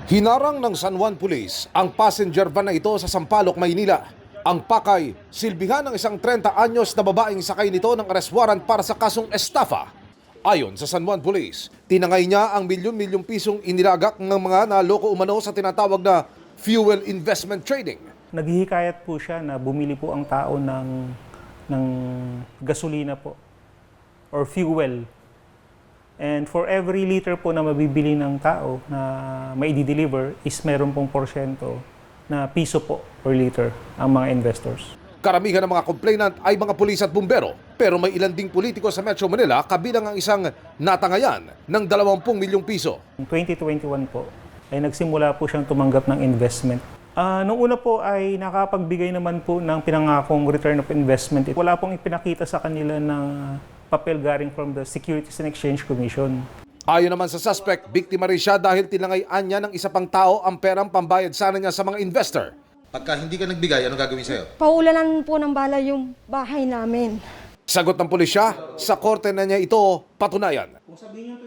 Hinarang ng San Juan Police ang passenger van na ito sa Sampaloc, Maynila. Ang pakay, silbihan ng isang 30 anyos na babaeng sakay nito ng arrest warrant para sa kasong estafa. Ayon sa San Juan Police, tinangay niya ang milyon-milyong pisong inilagak ng mga naloko umano sa tinatawag na fuel investment trading. Naghihikayat po siya na bumili po ang tao ng gasolina po or fuel. And for every liter po na mabibili ng tao na mai-deliver is meron pong porsyento na piso po per liter ang mga investors. Karamihan ng mga complainant ay mga pulis at bumbero, pero may ilan ding politiko sa Metro Manila kabilang ang isang natangayan ng 20 milyong piso. In 2021 po ay nagsimula po siyang tumanggap ng investment. Noong una po ay nakapagbigay naman po ng pinangakong return of investment. Wala pong ipinakita sa kanila ng papel galing from the Securities and Exchange Commission. Ayon naman sa suspect, biktima rin siya dahil tinangay-an niya ng isa pang tao ang perang pambayad sana niya sa mga investor. Pagka hindi ka nagbigay, ano gagawin sa'yo? Paulanan po ng bala yung bahay namin. Sagot ng pulisya, sa korte na niya ito patunayan. Kung sabihin niyo